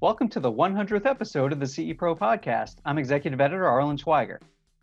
Welcome to the 100th episode of the CE Pro podcast. I'm Executive Editor Arlen Schweiger.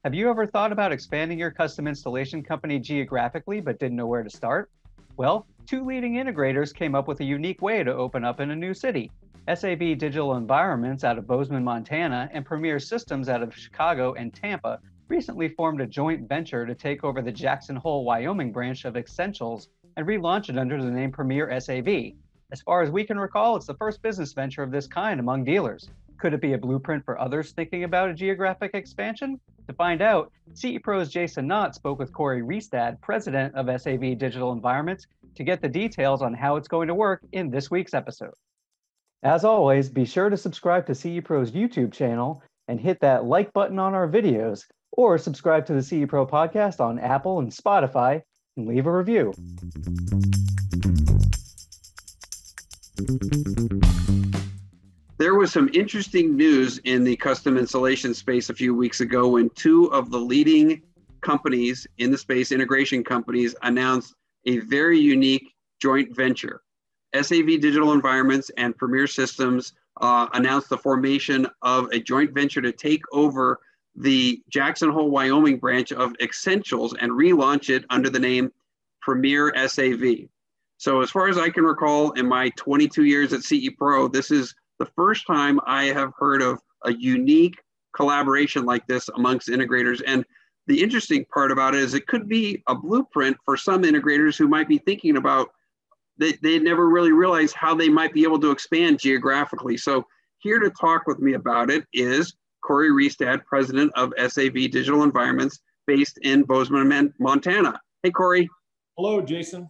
Have you ever thought about expanding your custom installation company geographically but didn't know where to start? Well, two leading integrators came up with a unique way to open up in a new city. SAV Digital Environments out of Bozeman, Montana, and Premiere Systems out of Chicago and Tampa recently formed a joint venture to take over the Jackson Hole, Wyoming branch of Essentials and relaunch it under the name Premiere SAV. As far as we can recall, it's the first business venture of this kind among dealers. Could it be a blueprint for others thinking about a geographic expansion? To find out, CE Pro's Jason Knott spoke with Corey Riestad, president of SAV Digital Environments, to get the details on how it's going to work in this week's episode. As always, be sure to subscribe to CE Pro's YouTube channel and hit that like button on our videos, or subscribe to the CE Pro podcast on Apple and Spotify and leave a review. There was some interesting news in the custom installation space a few weeks ago when two of the leading companies in the space, integration companies, announced a very unique joint venture. SAV Digital Environments and Premiere Systems announced the formation of a joint venture to take over the Jackson Hole, Wyoming branch of Essentials and relaunch it under the name Premiere SAV. So as far as I can recall, in my 22 years at CE Pro, this is the first time I have heard of a unique collaboration like this amongst integrators. And the interesting part about it is it could be a blueprint for some integrators who might be thinking about, they never really realized how they might be able to expand geographically. So here to talk with me about it is Corey Riestad, president of SAV Digital Environments based in Bozeman, Montana. Hey, Corey. Hello, Jason.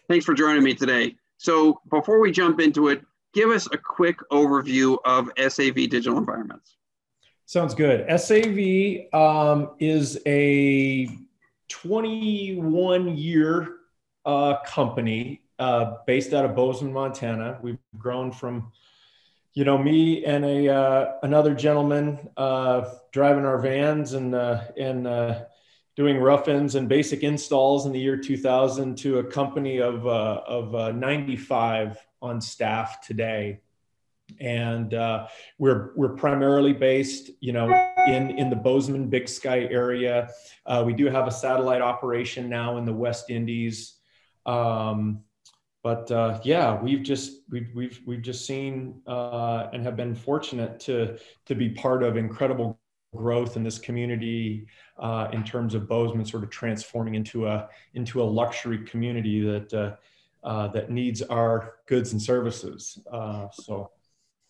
Thanks for joining me today. So before we jump into it, give us a quick overview of SAV Digital Environments. Sounds good. SAV is a 21-year company based out of Bozeman, Montana. We've grown from, me and another gentleman driving our vans and doing rough-ins and basic installs in the year 2000 to a company of 95 on staff today. And we're primarily based, in the Bozeman, Big Sky area. We do have a satellite operation now in the West Indies. We've just seen and have been fortunate to be part of incredible growth in this community in terms of Bozeman sort of transforming into a luxury community that needs our goods and services. Well,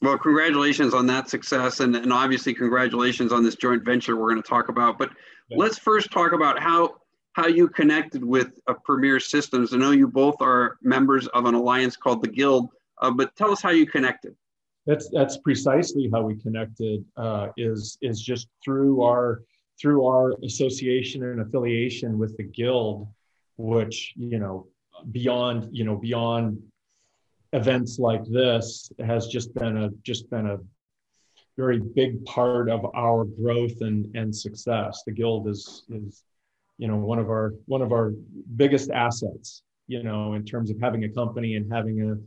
congratulations on that success, and obviously congratulations on this joint venture we're going to talk about. But let's first talk about how you connected with Premiere Systems. I know you both are members of an alliance called the Guild, but tell us how you connected. That's precisely how we connected. Is just through our association and affiliation with the Guild, which beyond events like this has just been a very big part of our growth and success. The Guild is one of our biggest assets, in terms of having a company and having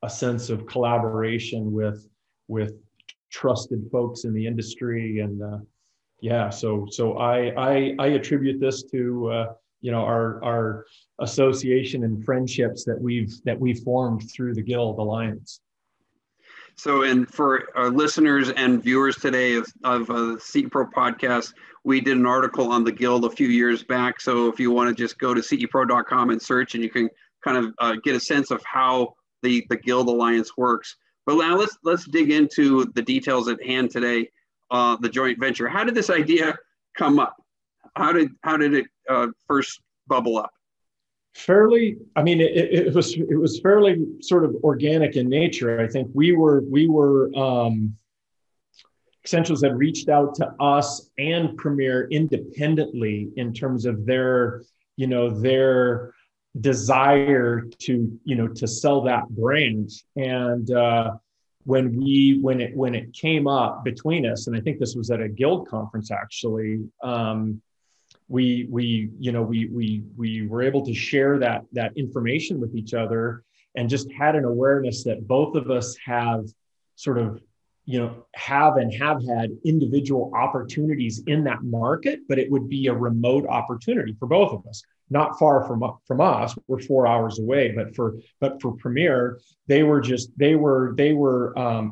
a sense of collaboration with trusted folks in the industry. And so I attribute this to our association and friendships that we've formed through the Guild Alliance. So, and for our listeners and viewers today of the CE Pro podcast, we did an article on the Guild a few years back. So if you want to just go to cepro.com and search, and you can kind of get a sense of how the Guild Alliance works. But now let's dig into the details at hand today, the joint venture. How did this idea come up? How did it first bubble up? It was fairly sort of organic in nature. I think we were Essentials had reached out to us and Premiere independently in terms of their desire to sell that branch. And when it came up between us, and I think this was at a Guild conference actually, we were able to share that information with each other and just had an awareness that both of us have sort of, have had individual opportunities in that market, but it would be a remote opportunity for both of us. Not far from us, we're 4 hours away. But for Premiere, they were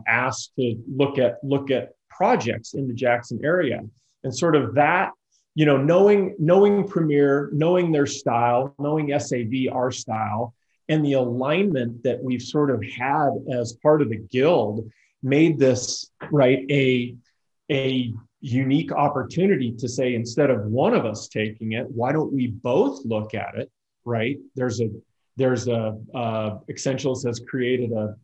asked to look at projects in the Jackson area, and sort of that, knowing Premiere, knowing their style, knowing SAV, our style, and the alignment that we've sort of had as part of the guild made this a unique opportunity to say, instead of one of us taking it, why don't we both look at it, right? There's Essentials has created a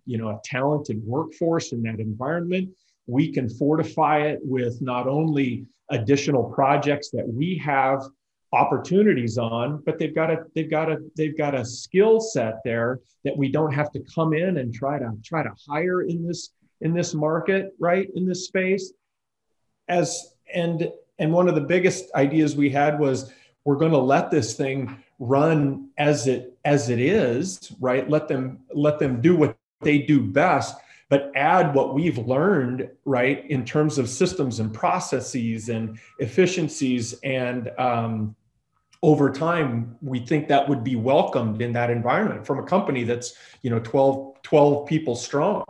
talented workforce in that environment. We can fortify it with not only additional projects that we have opportunities on, but they've got a skill set there that we don't have to come in and try to hire in this market, right? In this space. And one of the biggest ideas we had was, we're going to let this thing run as it is, right? Let them do what they do best, but add what we've learned, right, in terms of systems and processes and efficiencies. And over time, we think that would be welcomed in that environment from a company that's 12 people strong.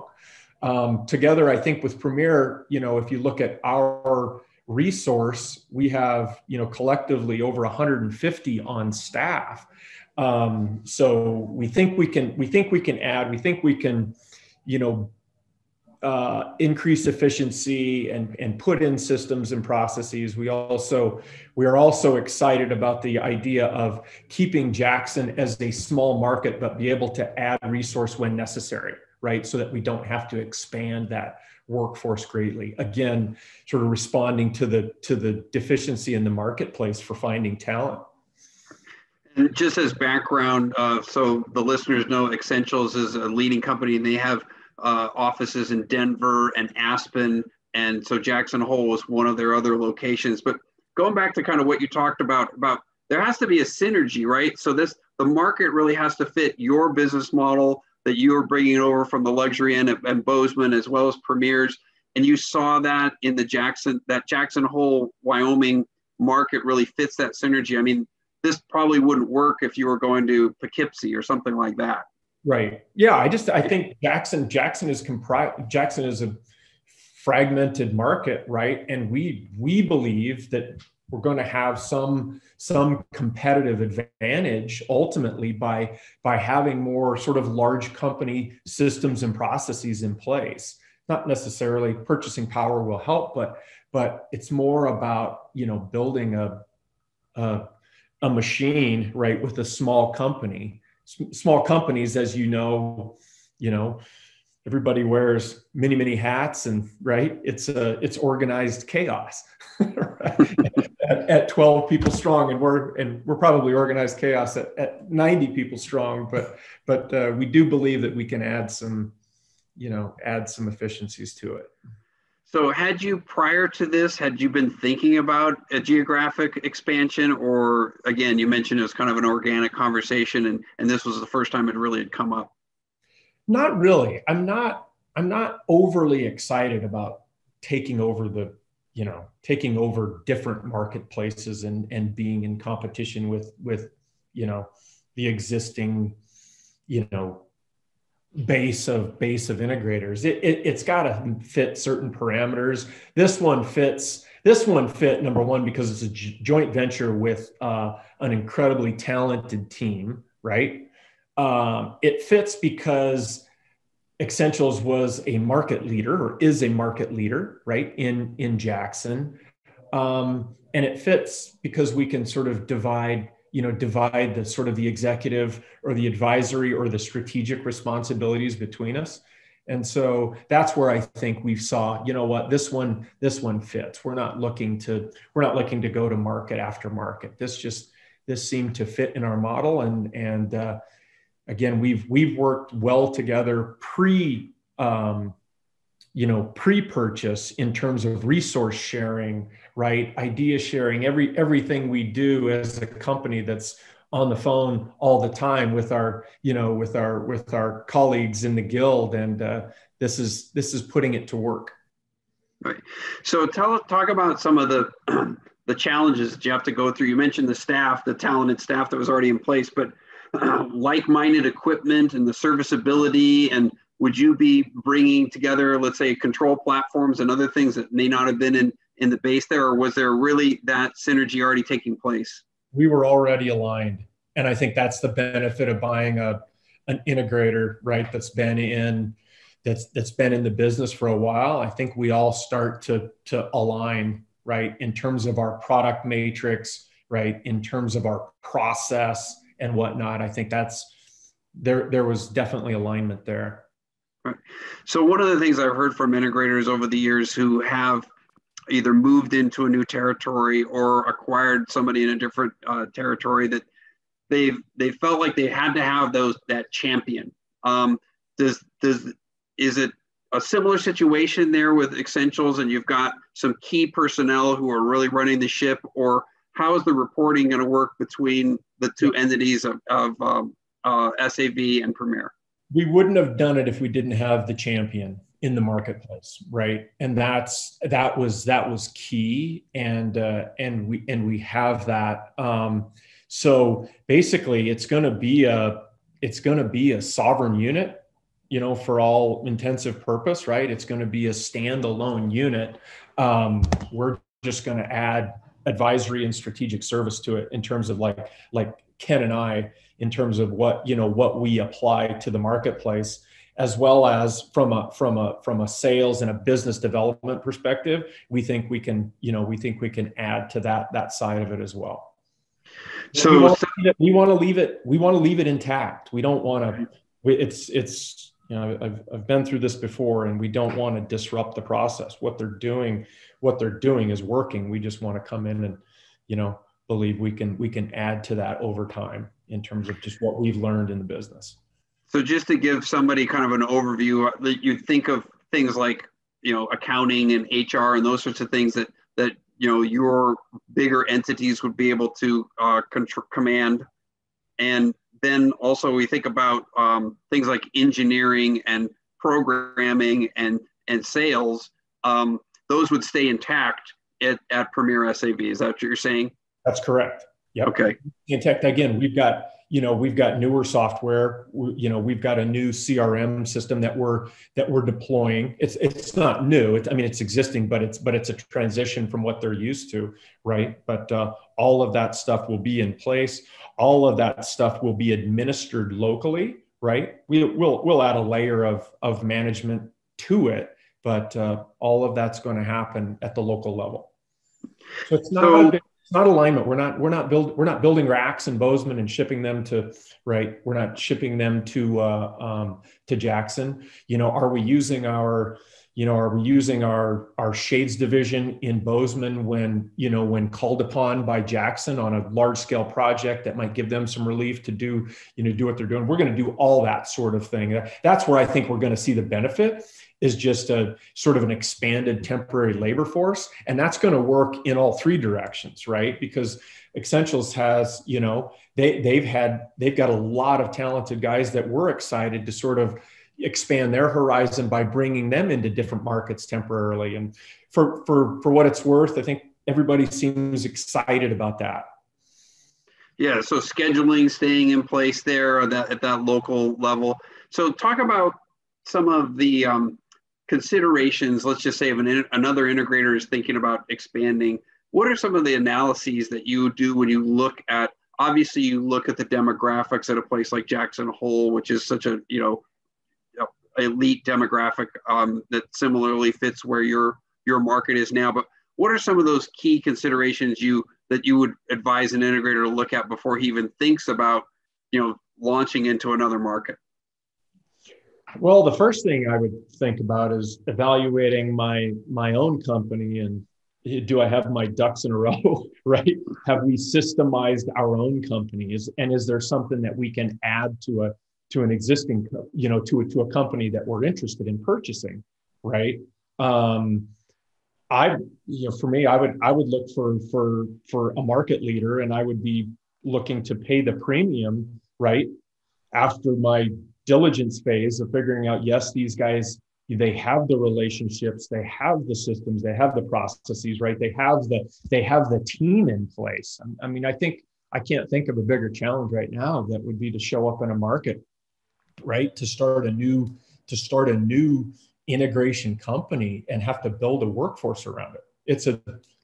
Together, I think with Premiere, if you look at our resource, we have, collectively over 150 on staff. So we think we can add, we think we can, increase efficiency and put in systems and processes. We are also excited about the idea of keeping Jackson as a small market, but be able to add resource when necessary, right? So that we don't have to expand that workforce greatly. Again, sort of responding to the deficiency in the marketplace for finding talent. And just as background, so the listeners know, Essentials is a leading company, and they have offices in Denver and Aspen, and so Jackson Hole is one of their other locations. But going back to kind of what you talked about there has to be a synergy, right? So the market really has to fit your business model that you're bringing over from the luxury end and Bozeman, as well as Premiere's. And you saw that in the Jackson Hole, Wyoming market really fits that synergy. I mean, this probably wouldn't work if you were going to Poughkeepsie or something like that. Right. Yeah. I think Jackson is a fragmented market, right? And we believe that we're going to have some competitive advantage ultimately by having more sort of large company systems and processes in place. Not necessarily purchasing power will help, but it's more about, building a machine, right, with a small company. Small companies, as everybody wears many hats, and right, it's organized chaos. Right? at 12 people strong, and we're probably organized chaos at 90 people strong, but we do believe that we can add some efficiencies to it. So prior to this, had you been thinking about a geographic expansion, or again, you mentioned it was kind of an organic conversation, and this was the first time it really had come up? Not really. I'm not overly excited about taking over different marketplaces and being in competition with the existing, base of integrators. It's got to fit certain parameters. This one fit, number one, because it's a joint venture with an incredibly talented team, right? It fits because Essentials was a market leader, or is a market leader, right, in Jackson. And it fits because we can sort of divide the sort of the executive or the advisory or the strategic responsibilities between us. And so that's where I think we saw, this one fits. We're not looking to go to market after market. This seemed to fit in our model. And again, we've worked well together pre-purchase in terms of resource sharing, right? Idea sharing, everything we do as a company that's on the phone all the time with our, with our colleagues in the guild, and this is putting it to work. Right. So talk about some of the the challenges that you have to go through. You mentioned the staff, the talented staff that was already in place, but like-minded equipment and the serviceability, and would you be bringing together, let's say, control platforms and other things that may not have been in the base there, or was there really that synergy already taking place? We were already aligned, and I think that's the benefit of buying an integrator, right? That's been in the business for a while. I think we all start to align, right, in terms of our product matrix, right, in terms of our process and whatnot. I think there was definitely alignment there. Right. So one of the things I've heard from integrators over the years who have either moved into a new territory or acquired somebody in a different territory, that they felt like they had to have that champion. Is it a similar situation there with Essentials, and you've got some key personnel who are really running the ship, or how is the reporting going to work between the two entities of SAV and Premiere? We wouldn't have done it if we didn't have the champion in the marketplace, right? And that was key, and we have that. So basically, it's going to be a sovereign unit, for all intensive purpose, right? It's going to be a standalone unit. We're just going to add advisory and strategic service to it in terms of like Ken and I, in terms of what we apply to the marketplace, as well as from a sales and a business development perspective. We think we can add to that side of it as well. So we want to leave it intact. We don't want to. I've been through this before, and we don't want to disrupt the process. What they're doing is working. We just want to come in and, believe we can add to that over time in terms of just what we've learned in the business. So just to give somebody kind of an overview, you think of things like, accounting and HR and those sorts of things that your bigger entities would be able to command. And then also we think about things like engineering and programming and sales. Those would stay intact at Premiere SAV. Is that what you're saying? That's correct. Yep. Okay. Intact. Again, we've got newer software. We've got a new CRM system that we're deploying. It's not new. It's existing, but it's a transition from what they're used to, right? But all of that stuff will be in place. All of that stuff will be administered locally, right? We'll add a layer of management to it, but all of that's going to happen at the local level. So it's not alignment. We're not building racks in Bozeman and shipping them to, right? We're not shipping them to Jackson. Are we using our shades division in Bozeman when called upon by Jackson on a large scale project that might give them some relief to do what they're doing? We're going to do all that sort of thing. That's where I think we're going to see the benefit, is just a sort of an expanded temporary labor force. And that's going to work in all three directions, right? Because Essentials has, they've got a lot of talented guys that we're excited to sort of expand their horizon by bringing them into different markets temporarily. And for what it's worth, I think everybody seems excited about that. Yeah, so scheduling, staying in place there at that local level. So talk about some of the considerations, let's just say, if another integrator is thinking about expanding. What are some of the analyses that you do when you look at, obviously you look at the demographics at a place like Jackson Hole, which is such a, elite demographic that similarly fits where your market is now. But what are some of those key considerations that you would advise an integrator to look at before he even thinks about, launching into another market? Well, the first thing I would think about is evaluating my own company, and do I have my ducks in a row, right? Have we systemized our own companies, and is there something that we can add to an existing, to a company that we're interested in purchasing, right? For me, I would look for a market leader, and I would be looking to pay the premium, right? After my diligence phase of figuring out, yes, these guys, they have the relationships, they have the systems, they have the processes, right? They have the team in place. I mean, I can't think of a bigger challenge right now that would be to show up in a market, right? To start a new integration company and have to build a workforce around it. It's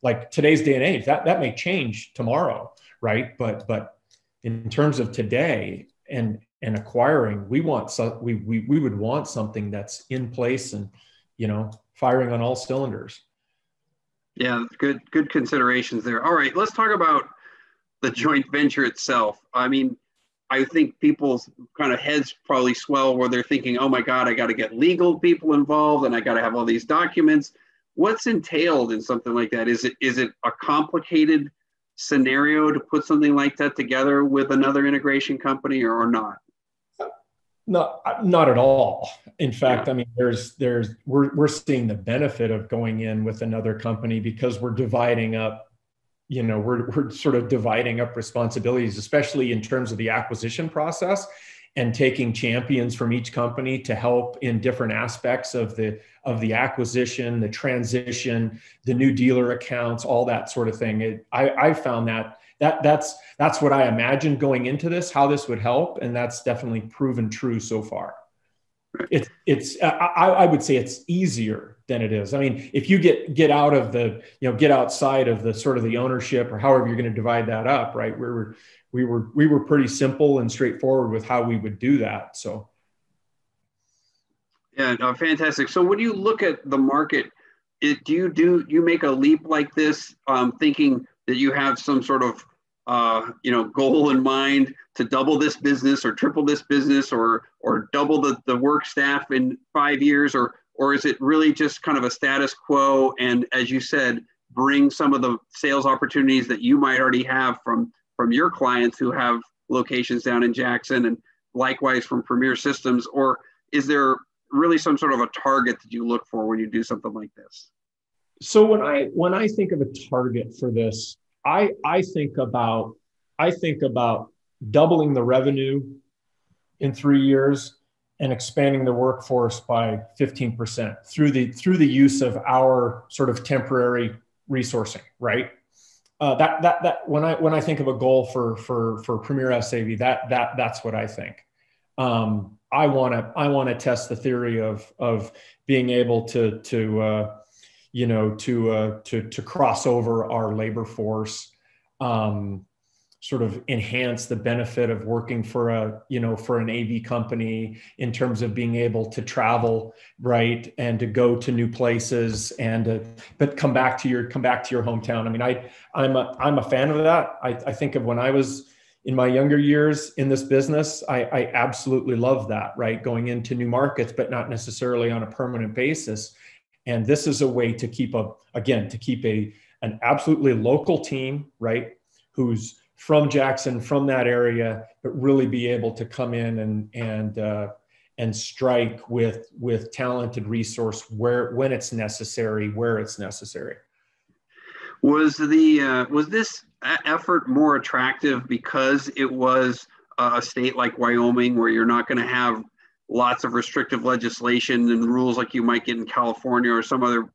like today's day and age, that may change tomorrow, right? But in terms of today and acquiring, we would want something that's in place and, firing on all cylinders. Yeah, good considerations there. All right, let's talk about the joint venture itself. I mean, I think people's kind of heads probably swell where they're thinking, oh my God, I got to get legal people involved and I got to have all these documents. What's entailed in something like that? Is it a complicated scenario to put something like that together with another integration company or not? No, not at all. In fact, I mean, we're seeing the benefit of going in with another company because we're dividing up, we're sort of dividing up responsibilities, especially in terms of the acquisition process, and taking champions from each company to help in different aspects of the acquisition, the transition, the new dealer accounts, all that sort of thing. I found that's what I imagined going into this, how this would help, and that's definitely proven true so far. I would say it's easier than it is. I mean, if you get out of get outside of the sort of the ownership or however you're going to divide that up, right? We were pretty simple and straightforward with how we would do that. So. Yeah, no, fantastic. So when you look at the market, do you make a leap like this, thinking that you have some sort of goal in mind to double this business or triple this business or double the work staff in 5 years, or is it really just kind of a status quo? And as you said, bring some of the sales opportunities that you might already have from your clients who have locations down in Jackson and likewise from Premiere Systems, or is there really some sort of a target that you look for when you do something like this? So when I think of a target for this, I think about doubling the revenue in 3 years and expanding the workforce by 15% through the use of our sort of temporary resourcing, right? That when I think of a goal for Premiere SAV, that's what I think. I want to test the theory of being able to cross over our labor force, sort of enhance the benefit of working for an AV company in terms of being able to travel, right, and to go to new places but come back to your hometown. I mean, I'm a fan of that. I think of when I was in my younger years in this business, I absolutely love that, right, going into new markets, but not necessarily on a permanent basis. And this is a way to keep an absolutely local team, right, who's from Jackson, from that area, but really be able to come in and strike with talented resource when it's necessary, where it's necessary. Was this effort more attractive because it was a state like Wyoming, where you're not going to have lots of restrictive legislation and rules like you might get in California or some other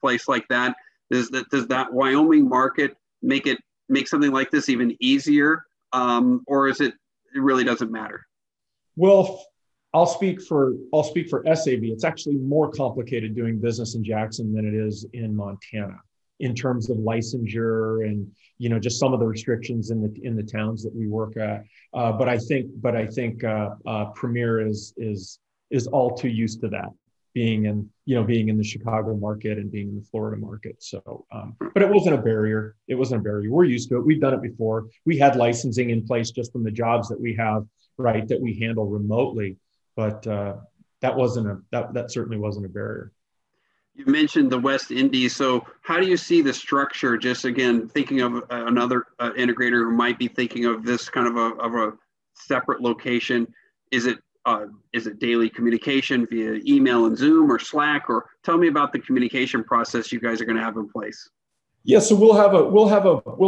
place like that? Does that Wyoming market make something like this even easier, or it really doesn't matter? Well, I'll speak for SAV. It's actually more complicated doing business in Jackson than it is in Montana in terms of licensure and just some of the restrictions in the towns that we work at. But I think Premiere is all too used to that, being in the Chicago market and being in the Florida market. So, but it wasn't a barrier. We're used to it. We've done it before. We had licensing in place just from the jobs that we have, right, that we handle remotely. But that certainly wasn't a barrier. You mentioned the West Indies. So how do you see the structure? Just again, thinking of another integrator who might be thinking of this kind of a separate location. Is it daily communication via email and Zoom or Slack? Or tell me about the communication process you guys are going to have in place. Yeah, so we'll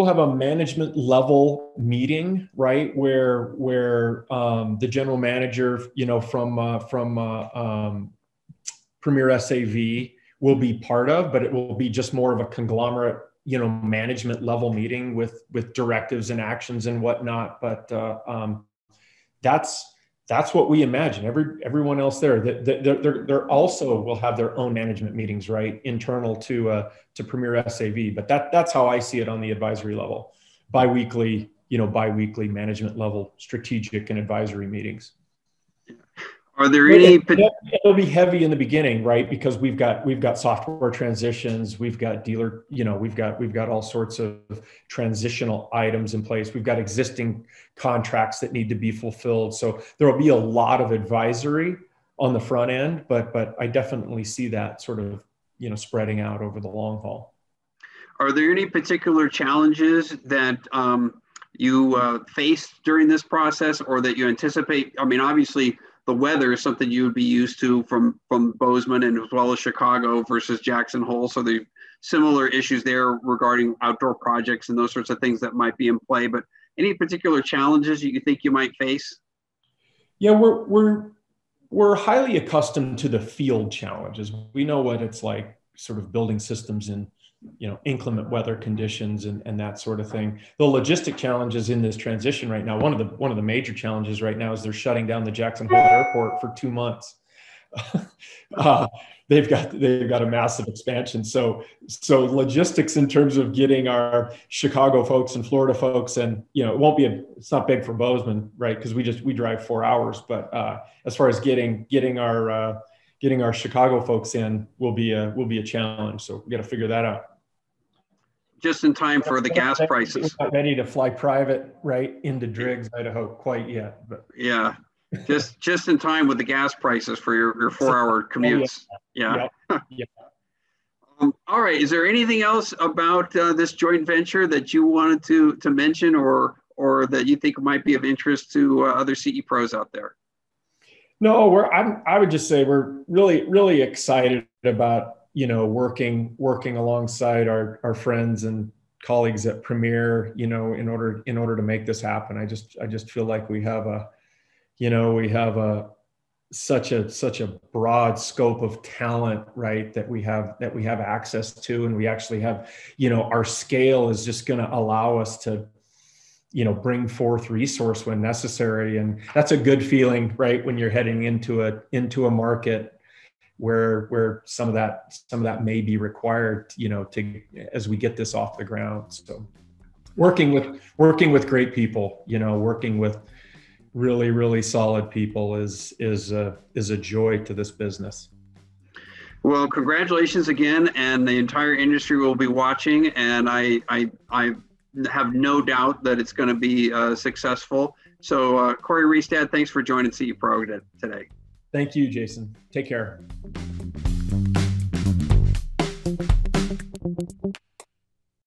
have a management level meeting, right, where the general manager, from Premiere SAV will be part of, but it will be just more of a conglomerate, management level meeting with directives and actions and whatnot. But that's what we imagine. Everyone else there, they're also will have their own management meetings, right, internal to Premiere SAV. But that's how I see it on the advisory level, biweekly management level strategic and advisory meetings. Are there any? It'll be heavy in the beginning, right? Because we've got software transitions, we've got dealer, we've got all sorts of transitional items in place. We've got existing contracts that need to be fulfilled. So there will be a lot of advisory on the front end, but I definitely see that sort of, spreading out over the long haul. Are there any particular challenges that you faced during this process, or that you anticipate? I mean, obviously, the weather is something you would be used to from Bozeman and as well as Chicago versus Jackson Hole. So the similar issues there regarding outdoor projects and those sorts of things that might be in play. But any particular challenges you think you might face? Yeah, we're highly accustomed to the field challenges. We know what it's like, sort of building systems in inclement weather conditions and that sort of thing. The logistic challenges in this transition right now, one of the major challenges right now is they're shutting down the Jackson Hole Airport for 2 months. They've got a massive expansion. So logistics in terms of getting our Chicago folks and Florida folks, and it's not big for Bozeman, right? Because we drive 4 hours. But as far as getting our Chicago folks in will be a challenge. So we got to figure that out. Just in time for the gas prices. We're not ready to fly private right into Driggs, Idaho quite yet. But yeah, just in time with the gas prices for your 4-hour commutes. Yeah. All right. Is there anything else about this joint venture that you wanted to mention, or that you think might be of interest to other CE pros out there? No, I would just say we're really, really excited about, working alongside our friends and colleagues at Premiere, in order to make this happen. I just feel like we have such a broad scope of talent, right, that we have access to, and we actually have, our scale is just going to allow us to bring forth resource when necessary. And that's a good feeling, right, when you're heading into a market where some of that may be required, as we get this off the ground. So working with great people, working with really, really solid people is a joy to this business. Well, congratulations again, and the entire industry will be watching, and I have no doubt that it's going to be successful. So Corey Riestad, thanks for joining CE Pro today. Thank you, Jason. Take care.